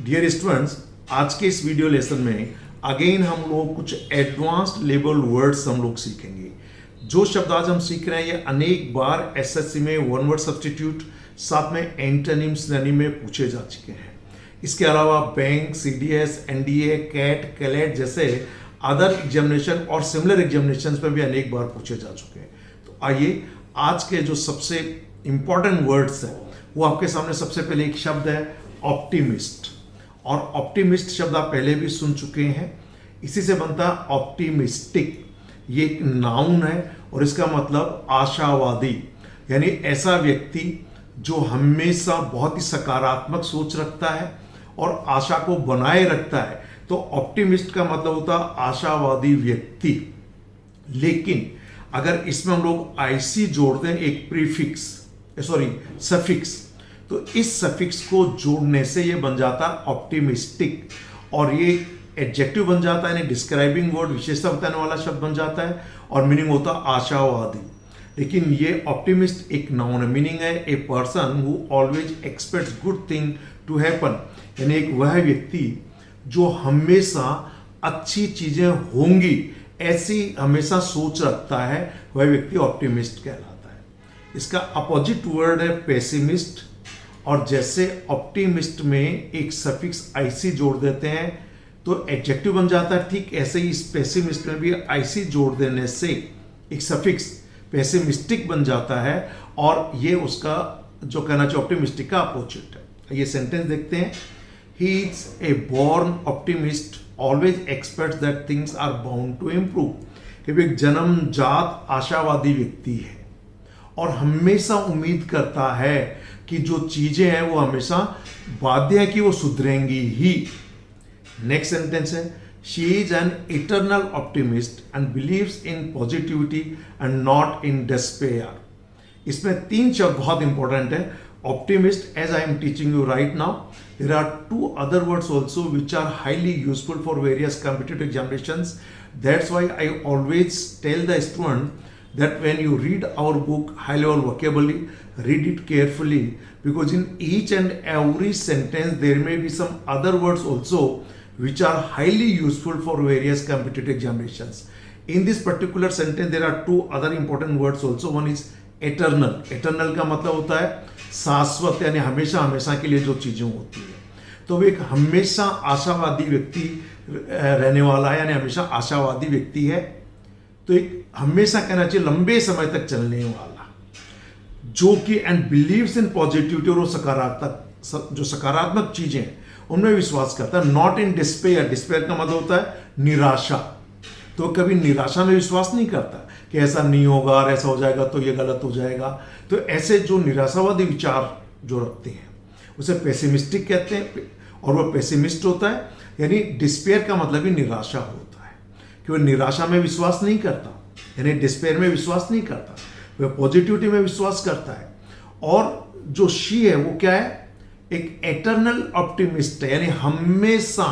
Dear students, आज के इस वीडियो लेसन में अगेन हम लोग कुछ एडवांस्ड लेवल वर्ड्स हम लोग सीखेंगे। जो शब्द आज हम सीख रहे हैं ये अनेक बार एसएससी में वन वर्ड सब्स्टिट्यूट साथ में एंटोनिम सिनोनिम में पूछे जा चुके हैं। इसके अलावा बैंक, सीडीएस, एनडीए, कैट, कैलेट जैसे अदर एग्जामिनेशन और सिमिलर एग्जामिनेशन में भी अनेक बार पूछे जा चुके हैं। तो आइए आज के जो सबसे इंपॉर्टेंट वर्ड्स हैं वो आपके सामने सबसे पहले एक शब्द है ऑप्टिमिस्ट। और ऑप्टिमिस्ट शब्द आप पहले भी सुन चुके हैं। इसी से बनता है ऑप्टिमिस्टिक। ये एक नाउन है और इसका मतलब आशावादी, यानी ऐसा व्यक्ति जो हमेशा बहुत ही सकारात्मक सोच रखता है और आशा को बनाए रखता है। तो ऑप्टिमिस्ट का मतलब होता है आशावादी व्यक्ति। लेकिन अगर इसमें हम लोग आईसी जोड़ दें एक प्रीफिक्स सफिक्स, तो इस सफिक्स को जोड़ने से ये बन जाता ऑप्टिमिस्टिक और ये एडजेक्टिव बन जाता है, यानी डिस्क्राइबिंग वर्ड, विशेषता बताने वाला शब्द बन जाता है और मीनिंग होता आशावादी। लेकिन ये ऑप्टिमिस्ट एक नाउन है, मीनिंग है a person who always expects good thing to happen, यानी एक वह व्यक्ति जो हमेशा अच्छी चीजें होंगी ऐसी हमेशा सोच रखता है, वह व्यक्ति ऑप्टिमिस्ट कहलाता है। इसका अपोजिट वर्ड है पेसिमिस्ट। और जैसे ऑप्टिमिस्ट में एक सफिक्स आईसी जोड़ देते हैं तो एडजेक्टिव बन जाता है, ठीक ऐसे ही इस पेसिमिस्ट में भी आईसी जोड़ देने से एक सफिक्स पेसिमिस्टिक बन जाता है और ये उसका जो कहना चाहिए ऑप्टिमिस्टिक का अपोजिट है। ये सेंटेंस देखते हैं। He is a born optimist always expects that things are bound to improve. कि एक जन्मजात आशावादी व्यक्ति है और हमेशा उम्मीद करता है कि जो चीजें हैं वो हमेशा बाध्य है कि वो सुधरेंगी ही। नेक्स्ट सेंटेंस है, she is an eternal optimist and believes in positivity and not in despair. इसमें तीन शब्द बहुत इंपॉर्टेंट है। Optimist, as I am teaching you right now, there are two other words also which are highly useful for various competitive examinations. That's why I always tell the student that when you read our book high level vocabulary, read it carefully, because in each and every sentence there may be some other words also which are highly useful for various competitive examinations. In this particular sentence there are two other important words also. One is eternal. Eternal का मतलब होता है शाश्वत, यानी हमेशा हमेशा के लिए जो चीजें होती है। तो वो एक हमेशा आशावादी व्यक्ति रहने वाला है, यानी हमेशा आशावादी व्यक्ति है। तो एक हमेशा कहना चाहिए लंबे समय तक चलने वाला, जो कि एंड बिलीव्स इन पॉजिटिविटी, और जो सकारात्मक चीजें हैं उनमें विश्वास करता है। Not in despair. डिस्पेयर का मतलब होता है निराशा। तो कभी निराशा में विश्वास नहीं करता कि ऐसा नहीं होगा और ऐसा हो जाएगा तो ये गलत हो जाएगा। तो ऐसे जो निराशावादी विचार जो रखते हैं उसे पेसिमिस्टिक कहते हैं। और वह पेसिमिस्ट होता है, यानी डिस्पेयर का मतलब ही निराशा होता है कि वह निराशा में विश्वास नहीं करता, यानी डिस्पेयर में विश्वास नहीं करता, वह पॉजिटिविटी में विश्वास करता है। और जो शी है वो क्या है, एक एटर्नल ऑप्टिमिस्ट है, यानी हमेशा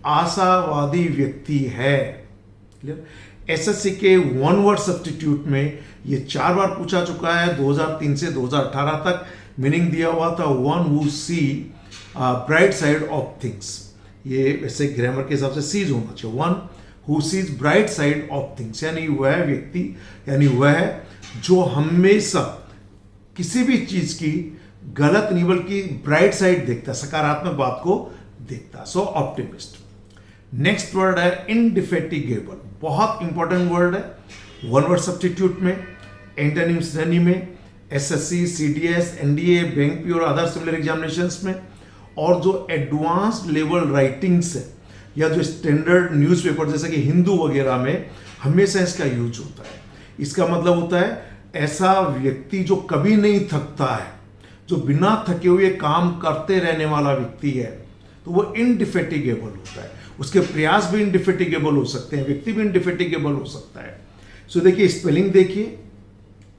आशावादी व्यक्ति है। एसएससी के वन वर्ड सब्स्टिट्यूट में ये 4 बार पूछा चुका है, 2003 से 2018 तक। मीनिंग दिया हुआ था one who see bright side of things. ये वैसे ग्रामर के हिसाब से सीज होना चाहिए, one who sees bright side of things, यानी वह व्यक्ति, यानी वह जो हमेशा किसी भी चीज की गलत नहीं बल्कि ब्राइट साइड देखता है, सकारात्मक बात को देखता। सो ऑप्टिमिस्ट। नेक्स्ट वर्ड है इंडिफेटिगेबल। बहुत इंपॉर्टेंट वर्ड है वन वर्ड सब्स्टिट्यूट में, एंटोनिम सिनोनिम में, SSC, CDS, NDA, bank P और अदर सिमिलर एग्जामिनेशंस में। और जो एडवांस्ड लेवल राइटिंग्स है या जो स्टैंडर्ड न्यूज़पेपर जैसे कि हिंदू वगैरह में हमेशा इसका यूज होता है। इसका मतलब होता है ऐसा व्यक्ति जो कभी नहीं थकता है, जो बिना थके हुए काम करते रहने वाला व्यक्ति है, तो वो इनडिफेटिगेबल होता है। उसके प्रयास भी इनडिफेटिगेबल हो सकते हैं, व्यक्ति भी इनडिफेटिगेबल हो सकता है। सो देखिए स्पेलिंग देखिए,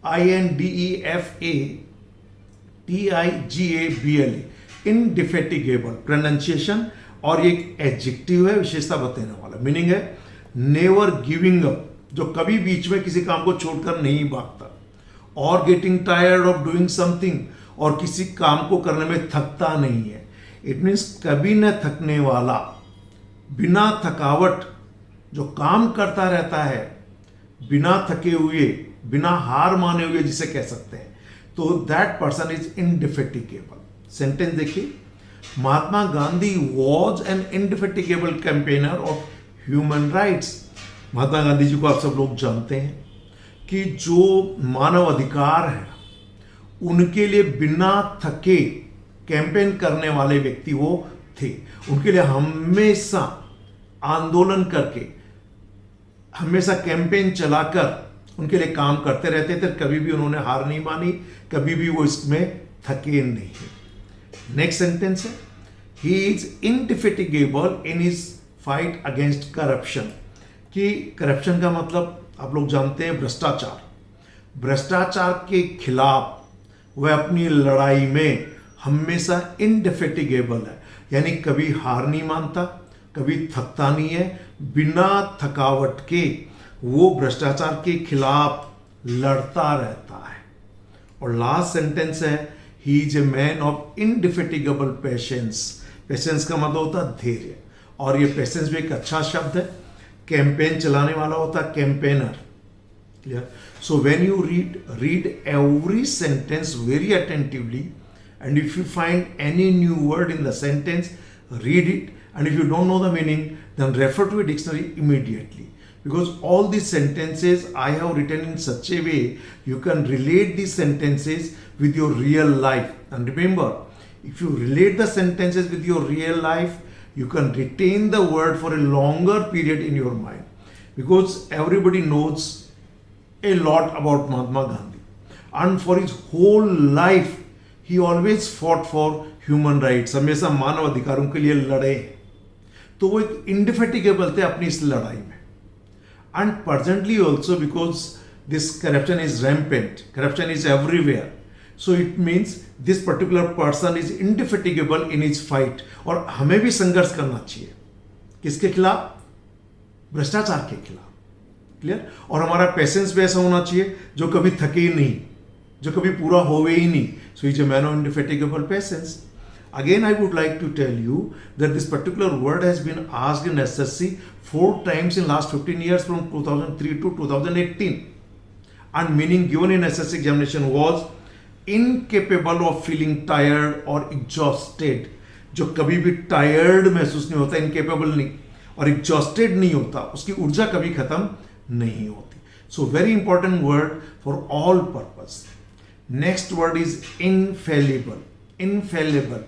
INDEFATIGABLE, इनडिफेटिगेबल प्रोनाउंसिएशन। और एक एडजेक्टिव है, विशेषता बताने वाला। मीनिंग है नेवर गिविंग अप, जो कभी बीच में किसी काम को छोड़कर नहीं भागता। और getting tired of doing something, और किसी काम को करने में थकता नहीं है। इट मीन्स कभी न थकने वाला, बिना थकावट जो काम करता रहता है, बिना थके हुए, बिना हार माने हुए जिसे कह सकते हैं, तो that person is indefatigable. Sentence देखिए, Mahatma Gandhi was an indefatigable campaigner of human rights. Mahatma Gandhi ji को आप सब लोग जानते हैं कि जो मानव अधिकार है उनके लिए बिना थके कैंपेन करने वाले व्यक्ति वो थे। उनके लिए हमेशा आंदोलन करके, हमेशा कैंपेन चलाकर उनके लिए काम करते रहते थे। कभी भी उन्होंने हार नहीं मानी, कभी भी वो इसमें थके नहीं। नेक्स्ट सेंटेंस है, he is indefatigable in his fight against corruption. कि करप्शन का मतलब आप लोग जानते हैं भ्रष्टाचार। भ्रष्टाचार के खिलाफ वह अपनी लड़ाई में हमेशा इंडिफेटिगेबल है, यानी कभी हार नहीं मानता, कभी थकता नहीं है। बिना थकावट के वो भ्रष्टाचार के खिलाफ लड़ता रहता है। और लास्ट सेंटेंस है, he is a man of indefatigable patience. Patience का मतलब होता है धैर्य, और ये पेशेंस भी एक अच्छा शब्द है। कैंपेन चलाने वाला होता है campaigner. Clear? So when you read every sentence very attentively, and if you find any new word in the sentence, read it, and if you don't know the meaning, then refer to a dictionary immediately, because all these sentences I have written in such a way you can relate these sentences with your real life. And remember, if you relate the sentences with your real life, you can retain the word for a longer period in your mind, because everybody knows a lot about Mahatma Gandhi, and for his whole life he always fought for human rights, हमेशा मानव अधिकारों के लिए लड़े। तो वो एक इंडिफेटिगेबल थे अपनी इस लड़ाई में। And presently also, because this corruption is rampant, corruption is everywhere, so it means this particular person is indefatigable in is fight. और हमें भी संघर्ष करना चाहिए, किसके खिलाफ? भ्रष्टाचार के खिलाफ। क्लियर? और हमारा पेशेंस भी ऐसा होना चाहिए जो कभी थके ही नहीं, जो कभी पूरा होवे ही नहीं। So he's a man of indefatigable patience. Again, I would like to tell you that this particular word has been asked in SSC 4 times in last 15 years from 2003 to 2018. And meaning given in SSC examination was incapable of feeling tired or exhausted. जो कभी भी tired महसूस नहीं होता, incapable नहीं, और exhausted नहीं होता, उसकी ऊर्जा कभी खत्म नहीं होती। So very important word for all purpose. Next word is infallible. Infallible,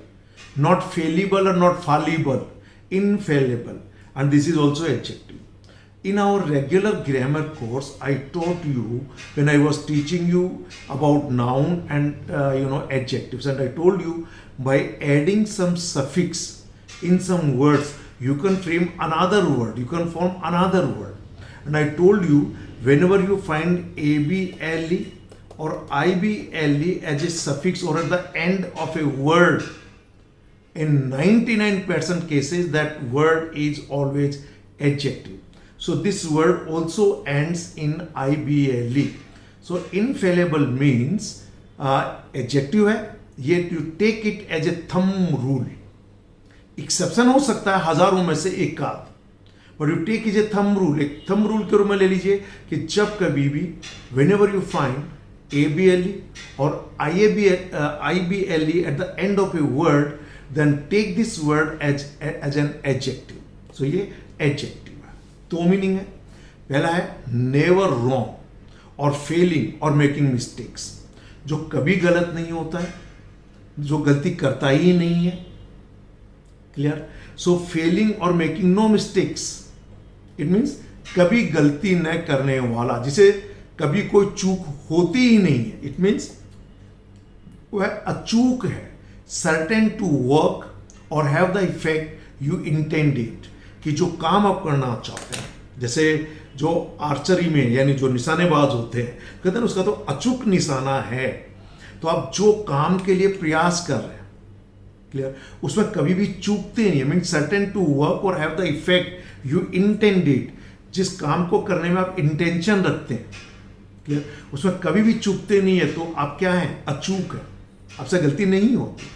not fallible or not fallible, infallible, and this is also adjective. In our regular grammar course, I taught you when I was teaching you about noun and adjectives, and I told you by adding some suffix in some words you can frame another word, you can form another word. And I told you whenever you find able or ible as a suffix or at the end of a word, in 99% cases that word is always adjective. So this word also ends in ible. So infallible means adjective है, yet you take it as a thumb rule. Exception हो सकता है हजारों में से एक का, but you take is a thumb rule. एक थंब रूल के रूप में ले लीजिए कि जब कभी भी whenever you find ABLE or IBLE at the end of a word, then take this word as an adjective. So ये adjective है। दो मीनिंग है। पहला है never wrong और failing और making mistakes, जो कभी गलत नहीं होता है, जो गलती करता ही नहीं है। क्लियर? सो फेलिंग और making no mistakes, it means कभी गलती न करने वाला, जिसे कभी कोई चूक होती ही नहीं है। इट मीन्स वह अचूक है, सर्टेन टू वर्क और have the effect you intended, कि जो काम आप करना चाहते हैं, जैसे जो आर्चरी में यानी जो निशानेबाज होते हैं, कहते हैं उसका तो अचूक निशाना है। तो आप जो काम के लिए प्रयास कर रहे हैं, क्लियर, उसमें कभी भी चूकते नहीं है। मीन्स सर्टेन टू वर्क और have the effect you intended, जिस काम को करने में आप इंटेंशन रखते हैं, क्लियर, उसमें कभी भी चूकते नहीं है, तो आप क्या हैं? अचूक है, आपसे गलती नहीं होती।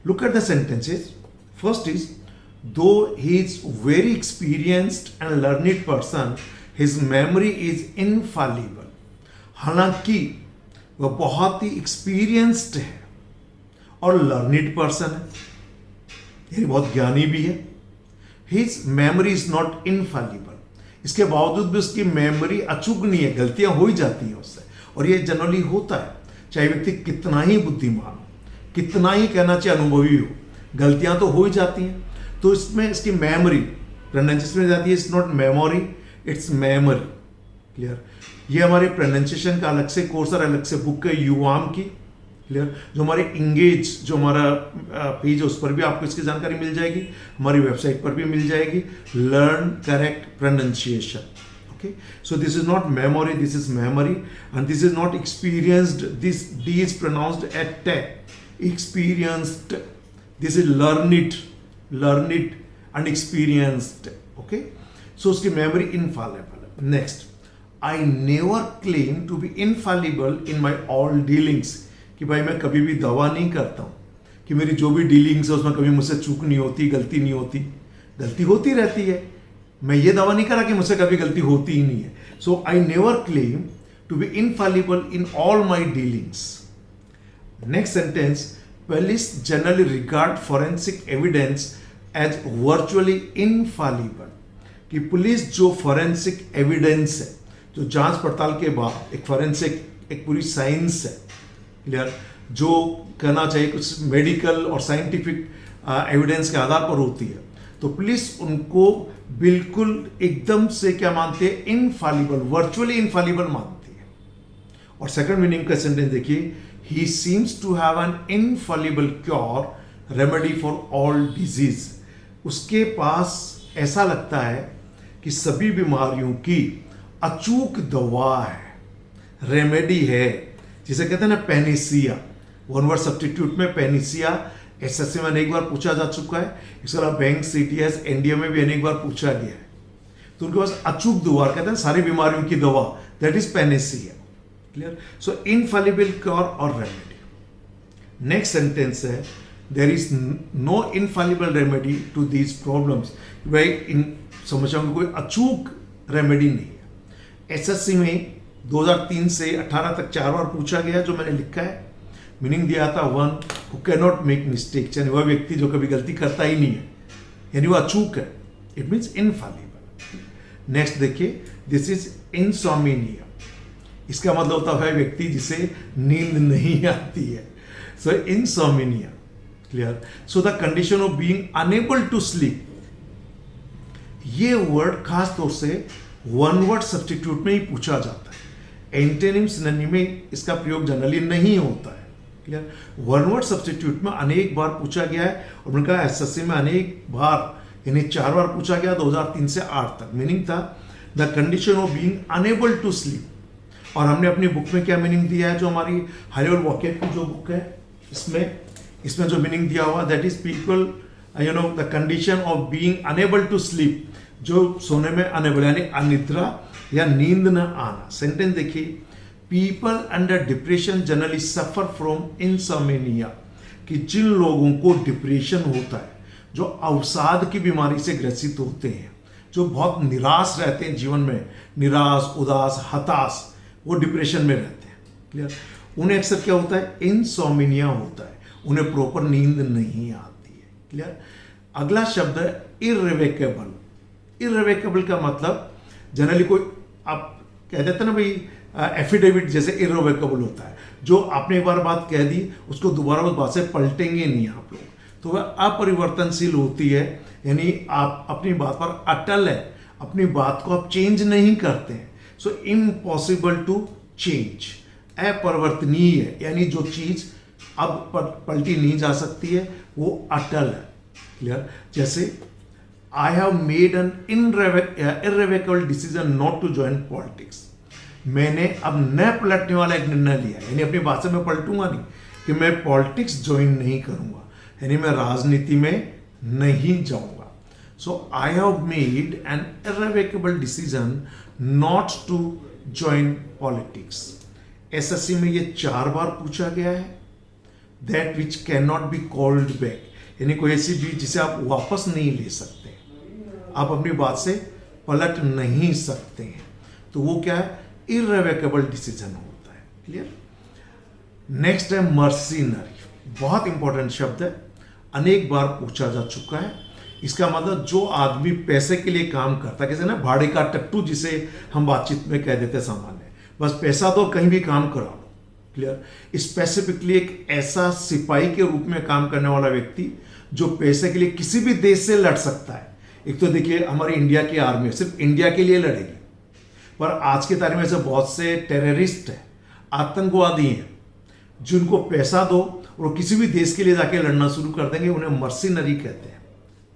Look at the sentences. First is, though he is very experienced and learned person, his memory is infallible. हालांकि वह बहुत ही एक्सपीरियंस्ड है और लर्निड पर्सन है, यानी बहुत ज्ञानी भी है. His memory is not infallible. इसके बावजूद भी उसकी मेमोरी अचूक नहीं है, गलतियां हो ही जाती हैं उससे. और ये जनरली होता है, चाहे व्यक्ति कितना ही बुद्धिमान हो, कितना ही कहना चाहिए अनुभवी हो, गलतियां तो हो ही जाती हैं. तो इसमें इसकी मेमोरी प्रोनाउंसिएशन में जाती है. It's not memory, it's memory. Clear. ये हमारे प्रोनाउंसिएशन का अलग से कोर्स और अलग से बुक है युवाम की. क्लियर. जो हमारे इंगेज जो हमारा पेज है उस पर भी आपको इसकी जानकारी मिल जाएगी, हमारी वेबसाइट पर भी मिल जाएगी. Learn correct pronunciation. Okay, so this is not memory, this is memory, and this is not experienced. This D is pronounced at te. Experienced. This is learned and experienced. Okay, so उसकी memory infallible. Next, I never claim to be infallible in my all dealings. कि भाई मैं कभी भी दावा नहीं करता हूँ कि मेरी जो भी डीलिंग्स है उसमें कभी मुझसे चूक नहीं होती, गलती नहीं होती. गलती होती रहती है. मैं ये दावा नहीं करा कि मुझसे कभी गलती होती ही नहीं है. So I never claim to be infallible in all my dealings. Next sentence, police generally regard forensic evidence as virtually infallible. कि पुलिस जो फॉरेंसिक एविडेंस है, जो जांच पड़ताल के बाद एक फॉरेंसिक एक पूरी साइंस है. क्लियर. जो कहना चाहिए कुछ मेडिकल और साइंटिफिक एविडेंस के आधार पर होती है, तो पुलिस उनको बिल्कुल एकदम से क्या मानते हैं, इनफैलिबल, वर्चुअली इनफैलिबल मानती है. और सेकंड मीनिंग का सेंटेंस देखिए, he seems to have an infallible cure remedy for all disease. उसके पास ऐसा लगता है कि सभी बीमारियों की अचूक दवा है, रेमेडी है. जिसे कहते हैं ना पेनिसिया, वन वर्ड सब्स्टिट्यूट में पेनिसिया एसएससी में अनेक बार पूछा जा चुका है. इसके अलावा बैंक, सीटीएस, एनडीए में भी अनेक बार पूछा गया है. तो उनके पास अचूक दवा, कहते हैं सारी बीमारियों की दवा, that is panacea. Clear. So infallible cure और रेमेडी. नेक्स्ट सेंटेंस है, there is no infallible remedy to these problems. भाई इन समस्याओं की कोई अचूक रेमेडी नहीं है. एसएससी में 2003 से 18 तक 4 बार पूछा गया. जो मैंने लिखा है मीनिंग दिया था, one who can not make mistakes, यानी वह व्यक्ति जो कभी गलती करता ही नहीं है, यानी वह अचूक है. It means infallible. नेक्स्ट देखिए, दिस इज इंसोमिनिया. इसका मतलब होता है व्यक्ति जिसे नींद नहीं आती है. So insomnia. Clear. So the condition of being unable to sleep. ये वर्ड खास तौर से वन वर्ड सब्स्टिट्यूट में ही पूछा जाता है. एंटोनिम सिनोनिम में इसका प्रयोग जनरली नहीं होता है. क्लियर. वन वर्ड सब्स्टिट्यूट में अनेक बार पूछा गया है, और उनका एसएससी में अनेक बार, यानी 4 बार पूछा गया 2003 से 8 तक. मीनिंग था the condition of being unable to sleep. और हमने अपनी बुक में क्या मीनिंग दिया है, जो हमारी हाई लेवल वोकैब की जो बुक है, इसमें जो मीनिंग दिया हुआ, that is people the condition of being unable to sleep. जो सोने में अनेबल, यानी अनिद्रा या नींद न आना. सेंटेंस देखिए, people under depression generally suffer from insomnia. कि जिन लोगों को डिप्रेशन होता है, जो अवसाद की बीमारी से ग्रसित होते हैं, जो बहुत निराश रहते हैं जीवन में, निराश, उदास, हताश, वो डिप्रेशन में रहते हैं. क्लियर. उन्हें अक्सर क्या होता है, इंसोम्निया होता है. उन्हें प्रॉपर नींद नहीं आती है. क्लियर. अगला शब्द है इररिवोकेबल. इररिवोकेबल का मतलब जनरली कोई आप कह देते ना भाई, एफिडेविट जैसे इररिवोकेबल होता है. जो आपने एक बार बात कह दी, उसको दोबारा उस बात से पलटेंगे नहीं आप लोग. तो वह अपरिवर्तनशील होती है, यानी आप अपनी बात पर अटल है, अपनी बात को आप चेंज नहीं करते हैं. So impossible to change. अपरिवर्तनीय है, यानी जो चीज अब पलटी नहीं जा सकती है, वो अटल है. क्लियर. जैसे I have made an irrevocable decision not to join politics. मैंने अब न पलटने वाला एक निर्णय लिया, यानी अपनी बात से मैं पलटूंगा नहीं कि मैं पॉलिटिक्स ज्वाइन नहीं करूंगा, यानी मैं राजनीति में नहीं जाऊंगा. So I have made an irrevocable decision not to join politics. SSC में ये 4 बार पूछा गया है. That which cannot be called back, यानी कोई ऐसी चीज जिसे आप वापस नहीं ले सकते, आप अपनी बात से पलट नहीं सकते हैं, तो वो क्या है, इररिवोकेबल डिसीजन होता है। क्लियर। नेक्स्ट है मर्सिनरी, बहुत इंपॉर्टेंट शब्द है, अनेक बार पूछा जा चुका है। इसका मतलब जो आदमी पैसे के लिए काम करता है, कैसे ना भाड़े का टट्टू जिसे हम बातचीत में कह देते हैं सामान्य, बस पैसा दो कहीं भी काम करा लो। क्लियर। स्पेसिफिकली एक ऐसा सिपाही के रूप में काम करने वाला व्यक्ति जो पैसे के लिए किसी भी देश से लड़ सकता है। एक तो देखिए हमारी इंडिया की आर्मी सिर्फ इंडिया के लिए लड़ेगी, पर आज की तारीख में ऐसे बहुत से टेररिस्ट हैं, आतंकवादी हैं, जिनको पैसा दो और वो किसी भी देश के लिए जाके लड़ना शुरू कर देंगे, उन्हें मर्सिनरी कहते हैं।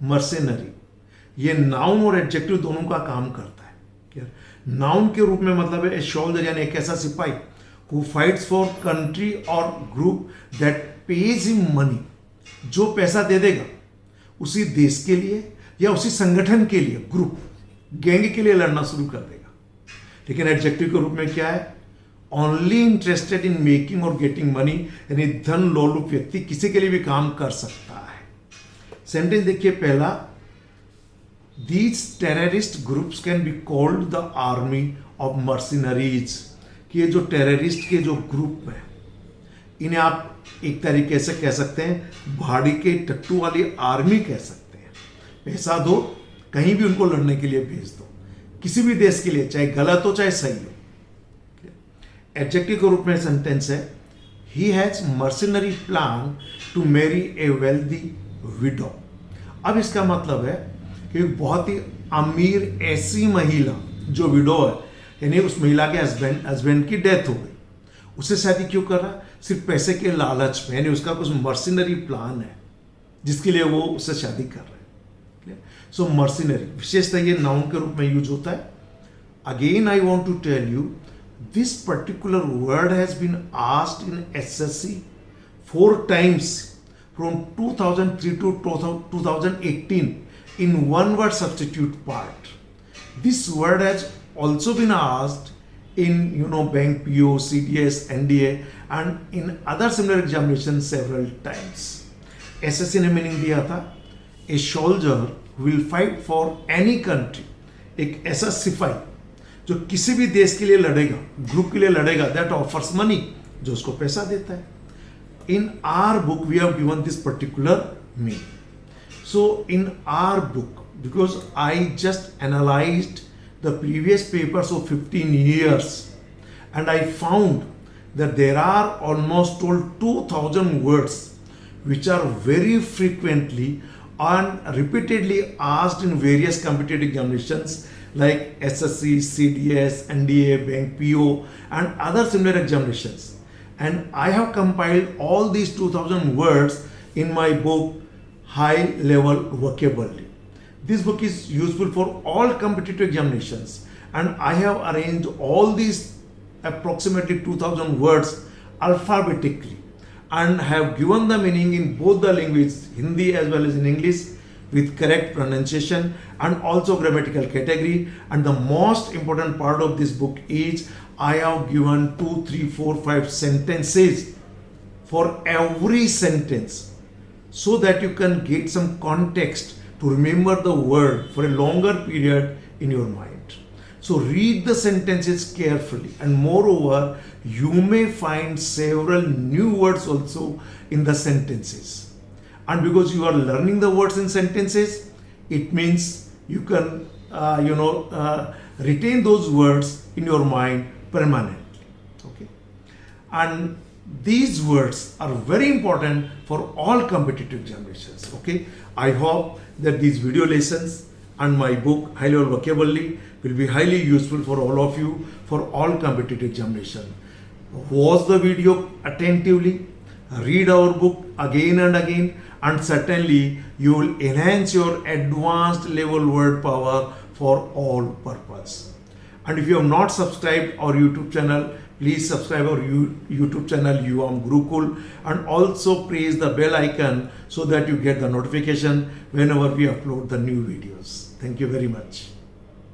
मर्सिनरी ये नाउन और एडजेक्टिव दोनों का काम करता है। नाउन के रूप में मतलब है ए सोल्जर, यानी एक ऐसा सिपाही हु फाइट्स फॉर कंट्री और group that page him money, जो पैसा दे देगा उसी देश के लिए या उसी संगठन के लिए, ग्रुप गैंग के लिए लड़ना शुरू कर देगा। लेकिन एडजेक्टिव के रूप में क्या है, ओनली इंटरेस्टेड इन मेकिंग और गेटिंग मनी, यानी धन लोलुप व्यक्ति किसी के लिए भी काम कर सकता है। सेंटेंस देखिए पहला, these terrorist groups can be called the army of Mercenaries, कि ये जो टेररिस्ट के जो ग्रुप हैं इन्हें आप एक तरीके से कह सकते हैं भाड़ी के टट्टू वाली आर्मी कह सकते हैं। पैसा दो, कहीं भी उनको लड़ने के लिए भेज दो, किसी भी देश के लिए, चाहे गलत हो चाहे सही हो। एडजेक्टिव के रूप में सेंटेंस है, he has mercenary plan to marry a wealthy widow. अब इसका मतलब है कि बहुत ही अमीर ऐसी महिला जो विडो है, यानी उस महिला के हस्बैंड की डेथ हो गई, उससे शादी क्यों कर रहा, सिर्फ पैसे के लालच में, यानी उसका कुछ मर्सिनरी प्लान है जिसके लिए वो उससे शादी कर रहे हैं। सो मर्सिनरी विशेषतः ये नाउन के रूप में यूज होता है। Again I want to tell you, this particular word has been asked in SSC 4 times from 2003 to 2018 in one word substitute part. This word has also been asked in bank PO, CDS, NDA and in other similar examinations several times. SSC ने meaning दिया था, a soldier will fight for any country, एक ऐसा सिपाही जो किसी भी देश के लिए लड़ेगा, ग्रुप के लिए लड़ेगा, दैट ऑफर्स मनी, जो उसको पैसा देता है। In our book we have given this particular meaning. So in our book, because I just analysed the previous papers of 15 years and I found that there are almost 2,000 words which are very frequently and repeatedly asked in various competitive examinations like SSC, CDS, NDA, Bank PO and other similar examinations. And I have compiled all these 2,000 words in my book High Level Vocabulary. This book is useful for all competitive examinations and I have arranged all these approximately 2,000 words alphabetically and have given the meaning in both the languages, Hindi as well as in English, with correct pronunciation and also grammatical category. And the most important part of this book is I have given 2, 3, 4, 5 sentences for every sentence so that you can get some context to remember the word for a longer period in your mind. So read the sentences carefully and moreover you may find several new words also in the sentences. And because you are learning the words in sentences, it means you can retain those words in your mind permanently. Okay, and these words are very important for all competitive examinations. Okay, I hope that these video lessons and my book High Level Vocabulary will be highly useful for all of you for all competitive examination. Watch the video attentively, read our book again and again, and certainly you will enhance your advanced level word power for all purpose. And if you have not subscribed our YouTube channel, please subscribe our YouTube channel UAM Gurukul and also press the bell icon so that you get the notification whenever we upload the new videos. Thank you very much.